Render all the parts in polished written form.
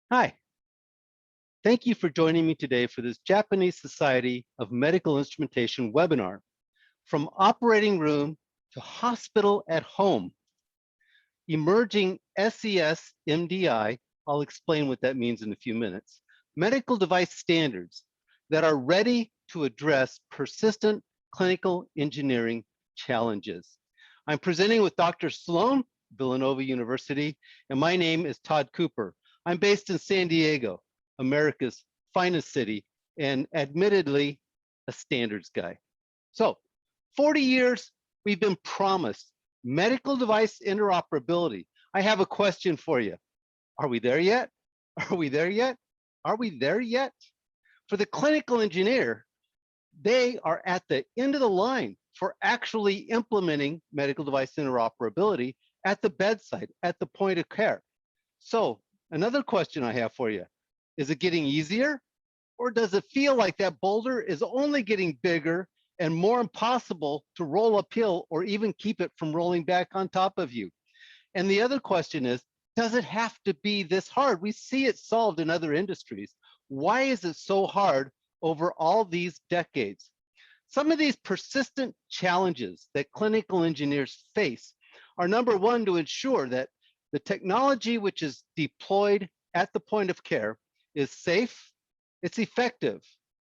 Hi, thank you for joining me today for this Japanese Society of Medical Instrumentation webinar, From Operating Room to Hospital at Home, Emerging SES MDI, I'll explain what that means in a few minutes, medical device standards that are ready to address persistent clinical engineering challenges. I'm presenting with Dr. Sloan, Villanova University, and my name is Todd Cooper. I'm based in San Diego, America's finest city, and admittedly, a standards guy. So, 40 years, we've been promised medical device interoperability. I have a question for you. Are we there yet? Are we there yet? Are we there yet? For the clinical engineer, they are at the end of the line for actually implementing medical device interoperability at the bedside, at the point of care. So another question I have for you, is it getting easier? Or does it feel like that boulder is only getting bigger and more impossible to roll uphill or even keep it from rolling back on top of you? And the other question is, does it have to be this hard? We see it solved in other industries. Why is it so hard over all these decades? Some of these persistent challenges that clinical engineers face are, number one, to ensure that the technology which is deployed at the point of care is safe, it's effective,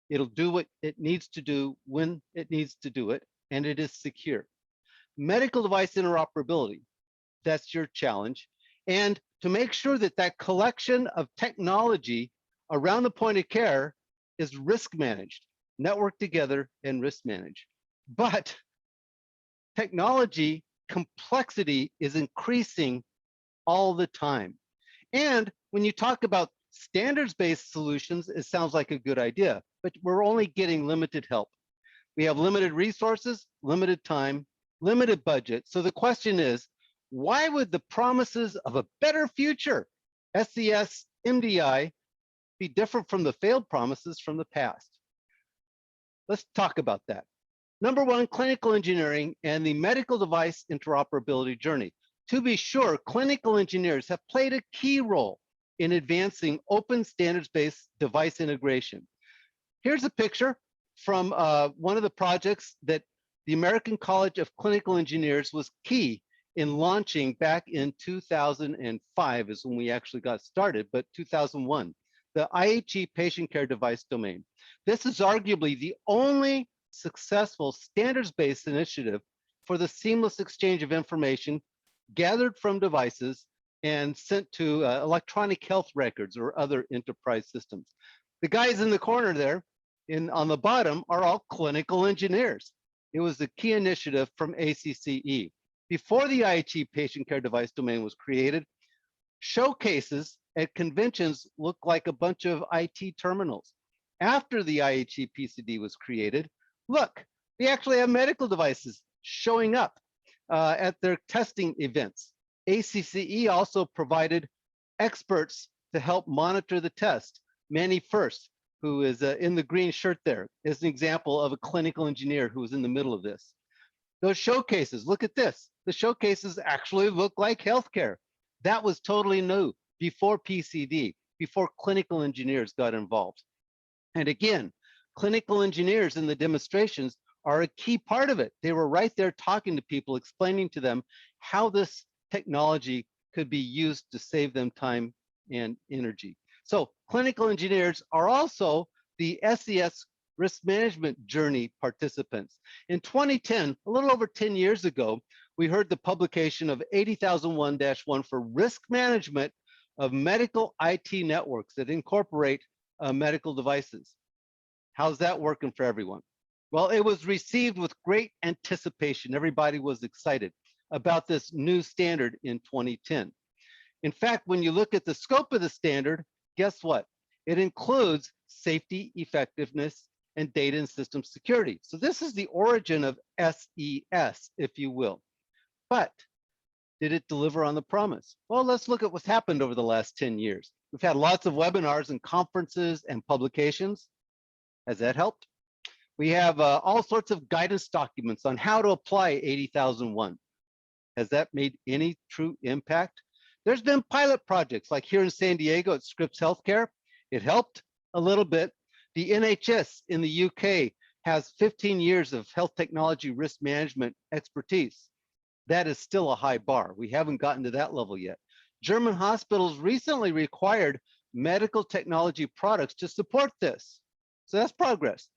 it'll do what it needs to do when it needs to do it, and it is secure. Medical device interoperability, that's your challenge. And to make sure that that collection of technology around the point of care is risk managed, networked together and risk managed. But technology complexity is increasing all the time. And when you talk about standards-based solutions, it sounds like a good idea, but we're only getting limited help. We have limited resources, limited time, limited budget. So the question is, why would the promises of a better future, SES, MDI, be different from the failed promises from the past? Let's talk about that. Number one, clinical engineering and the medical device interoperability journey. To be sure, clinical engineers have played a key role in advancing open standards-based device integration. Here's a picture from one of the projects that the American College of Clinical Engineers was key in launching back in 2005 is when we actually got started, but 2001, the IHE patient care device domain. This is arguably the only successful standards-based initiative for the seamless exchange of information gathered from devices and sent to electronic health records or other enterprise systems. The guys in the corner there on the bottom are all clinical engineers. It was the key initiative from ACCE. Before the IHE patient care device domain was created, showcases at conventions looked like a bunch of IT terminals. After the IHE PCD was created, look, we actually have medical devices showing up at their testing events. ACCE also provided experts to help monitor the test. Manny First, who is in the green shirt there, is an example of a clinical engineer who was in the middle of this. Those showcases, look at this. The showcases actually look like healthcare. That was totally new before PCD, before clinical engineers got involved. And again, clinical engineers in the demonstrations are a key part of it. They were right there talking to people, explaining to them how this technology could be used to save them time and energy. So clinical engineers are also the SES risk management journey participants. In 2010, a little over 10 years ago, we heard the publication of 80,001-1 for risk management of medical IT networks that incorporate medical devices. How's that working for everyone? Well, it was received with great anticipation. Everybody was excited about this new standard in 2010. In fact, when you look at the scope of the standard, guess what? It includes safety, effectiveness, and data and system security. So this is the origin of SES, if you will. But did it deliver on the promise? Well, let's look at what's happened over the last 10 years. We've had lots of webinars and conferences and publications. Has that helped? We have all sorts of guidance documents on how to apply 80,001. Has that made any true impact? There's been pilot projects like here in San Diego at Scripps Healthcare. It helped a little bit. The NHS in the UK has 15 years of health technology risk management expertise. That is still a high bar. We haven't gotten to that level yet. German hospitals recently required medical technology products to support this. So that's progress.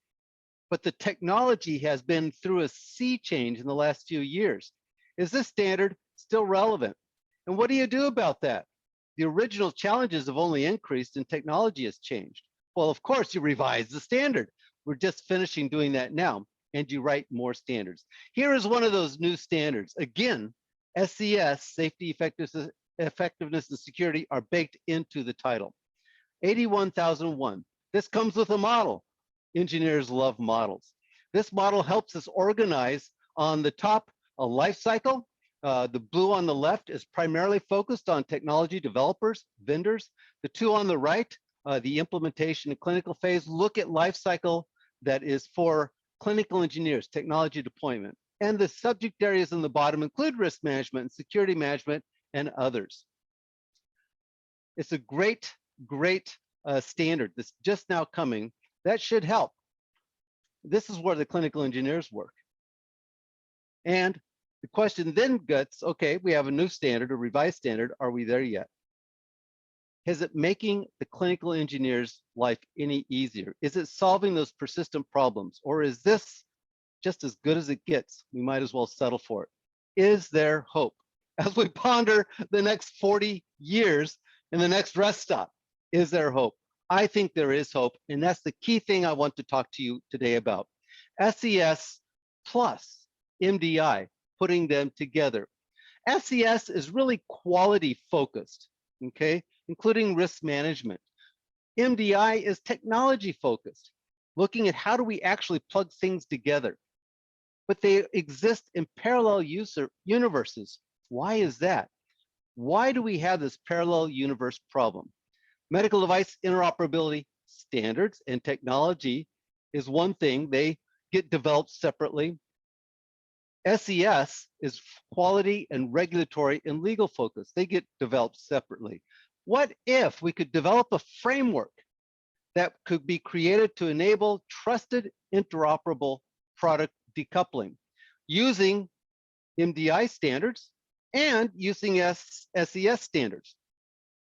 But the technology has been through a sea change in the last few years. Is this standard still relevant? And what do you do about that? The original challenges have only increased and technology has changed. Well, of course, you revise the standard. We're just finishing doing that now, and you write more standards. Here is one of those new standards. Again, SES, safety, effectiveness, and security are baked into the title. 81001. This comes with a model. Engineers love models. This model helps us organize on the top a life cycle. The blue on the left is primarily focused on technology developers, vendors. The two on the right, the implementation and clinical phase, look at life cycle that is for clinical engineers, technology deployment. And the subject areas in the bottom include risk management and security management and others. It's a great standard that's just now coming. That should help. This is where the clinical engineers work. And the question then gets, okay, we have a new standard, a revised standard. Are we there yet? Is it making the clinical engineer's life any easier? Is it solving those persistent problems? Or is this just as good as it gets? We might as well settle for it. Is there hope? As we ponder the next 40 years in the next rest stop, is there hope? I think there is hope, and that's the key thing I want to talk to you today about. SES plus MDI, putting them together. SES is really quality focused, okay, including risk management. MDI is technology focused, looking at how do we actually plug things together. But they exist in parallel universes. Why is that? Why do we have this parallel universe problem? Medical device interoperability standards and technology is one thing. They get developed separately. SES is quality and regulatory and legal focus. They get developed separately. What if we could develop a framework that could be created to enable trusted interoperable product decoupling using MDI standards and using SES standards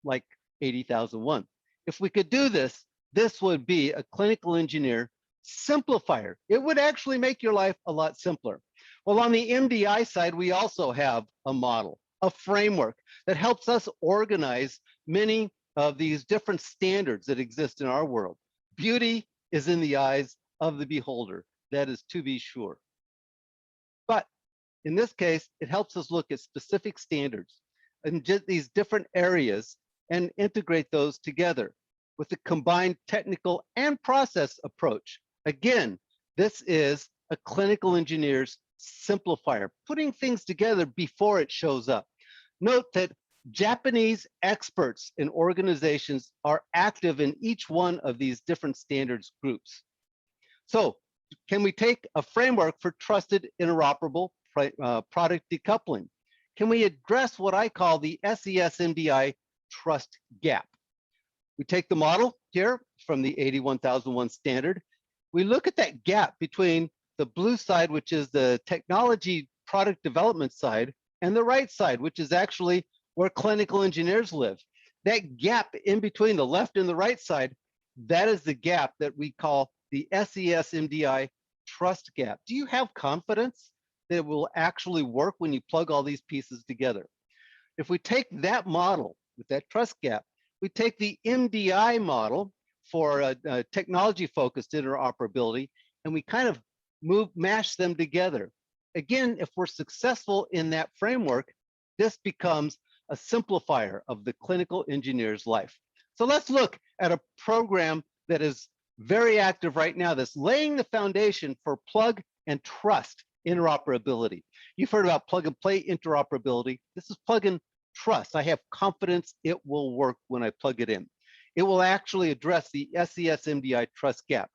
like 80,001. If we could do this, this would be a clinical engineer simplifier. It would actually make your life a lot simpler. Well, on the MDI side, we also have a model, a framework that helps us organize many of these different standards that exist in our world. Beauty is in the eyes of the beholder. That is to be sure. But in this case, it helps us look at specific standards in just these different areas and integrate those together with a combined technical and process approach. Again, this is a clinical engineer's simplifier, putting things together before it shows up. Note that Japanese experts in organizations are active in each one of these different standards groups. So can we take a framework for trusted interoperable product decoupling? Can we address what I call the SES MDI trust gap? We take the model here from the 81001 standard. We look at that gap between the blue side, which is the technology product development side, and the right side, which is actually where clinical engineers live. That gap in between the left and the right side, that is the gap that we call the SES MDI trust gap. Do you have confidence that it will actually work when you plug all these pieces together? If we take that model with that trust gap, we take the MDI model for technology-focused interoperability, and we kind of mash them together. Again, if we're successful in that framework, this becomes a simplifier of the clinical engineer's life. So let's look at a program that is very active right now that's laying the foundation for plug and trust interoperability. You've heard about plug and play interoperability. This is plug and trust. I have confidence it will work when I plug it in. It will actually address the SES MDI trust gap,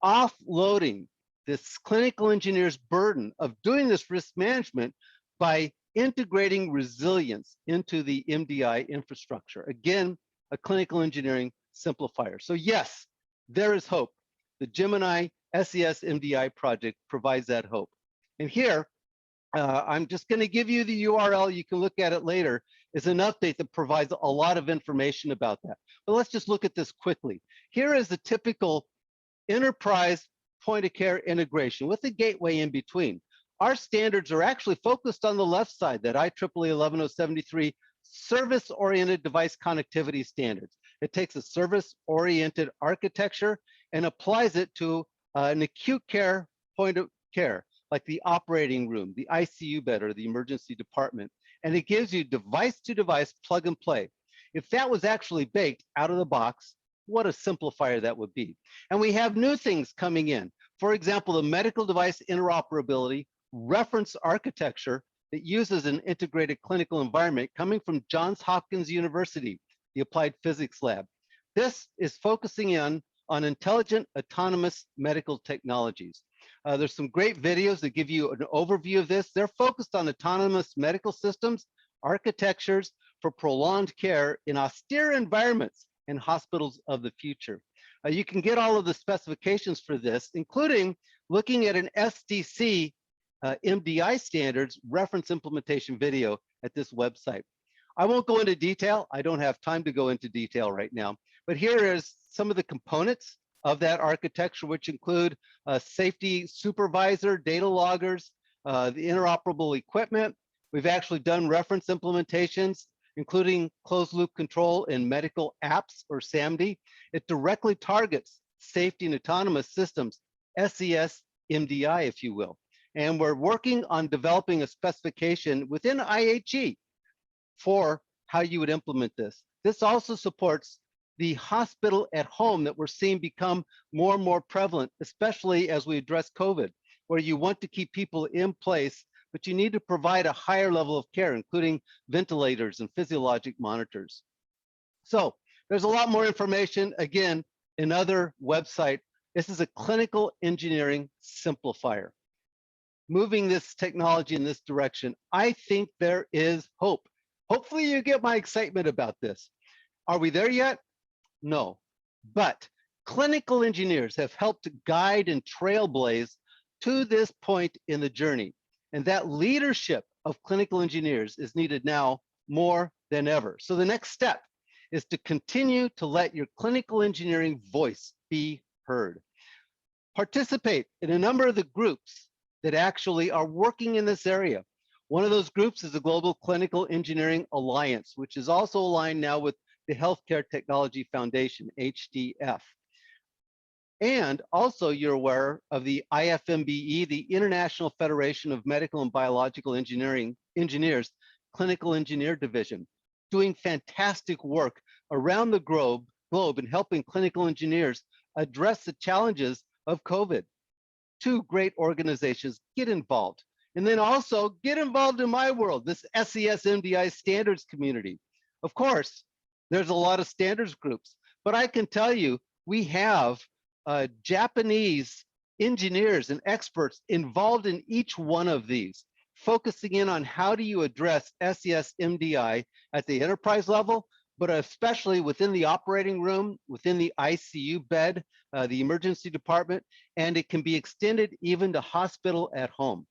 offloading this clinical engineer's burden of doing this risk management by integrating resilience into the MDI infrastructure. Again, a clinical engineering simplifier. So yes, there is hope. The Gemini SES MDI project provides that hope. And here, I'm just going to give you the URL. You can look at it later. It's an update that provides a lot of information about that. But let's just look at this quickly. Here is the typical enterprise point of care integration with a gateway in between. Our standards are actually focused on the left side, that IEEE 11073 service-oriented device connectivity standards. It takes a service-oriented architecture and applies it to an acute care point of care, like the operating room, the ICU bed, or the emergency department. And it gives you device-to-device plug and play. If that was actually baked out of the box, what a simplifier that would be. And we have new things coming in. For example, the medical device interoperability reference architecture that uses an integrated clinical environment coming from Johns Hopkins University, the Applied Physics Lab. This is focusing in on intelligent autonomous medical technologies. There's some great videos that give you an overview of this. They're focused on autonomous medical systems, architectures for prolonged care in austere environments and hospitals of the future. You can get all of the specifications for this, including looking at an SDC MDI standards reference implementation video at this website. I won't go into detail. I don't have time to go into detail right now, but here is some of the components of that architecture, which include a safety supervisor, data loggers, the interoperable equipment. We've actually done reference implementations, including closed loop control in medical apps, or SAMD. It directly targets safety and autonomous systems, SES MDI, if you will. And we're working on developing a specification within IHE for how you would implement this. This also supports the hospital at home that we're seeing become more and more prevalent, especially as we address COVID, where you want to keep people in place, but you need to provide a higher level of care, including ventilators and physiologic monitors. So there's a lot more information, again, another website. This is a clinical engineering simplifier. Moving this technology in this direction, I think there is hope. Hopefully you get my excitement about this. Are we there yet? No, but clinical engineers have helped guide and trailblaze to this point in the journey. And that leadership of clinical engineers is needed now more than ever. So the next step is to continue to let your clinical engineering voice be heard. Participate in a number of the groups that actually are working in this area. One of those groups is the Global Clinical Engineering Alliance, which is also aligned now with the Healthcare Technology Foundation, HDF. And also you're aware of the IFMBE, the International Federation of Medical and Biological Engineers, Clinical Engineer Division, doing fantastic work around the globe in helping clinical engineers address the challenges of COVID. Two great organizations, get involved. And then also get involved in my world, this SES MDI standards community. Of course, there's a lot of standards groups, but I can tell you, we have Japanese engineers and experts involved in each one of these, focusing in on how do you address SES MDI at the enterprise level, but especially within the operating room, within the ICU bed, the emergency department, and it can be extended even to hospital at home.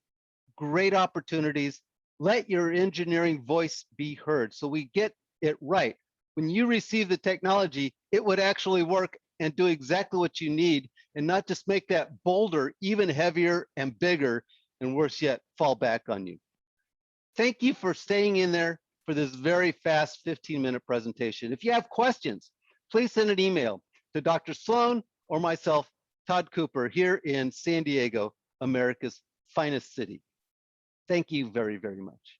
Great opportunities. Let your engineering voice be heard so we get it right. When you receive the technology, it would actually work and do exactly what you need, and not just make that boulder even heavier and bigger, and worse yet, fall back on you. Thank you for staying in there for this very fast 15-minute presentation. If you have questions, please send an email to Dr. Sloan or myself, Todd Cooper, here in San Diego, America's finest city. Thank you very, very much.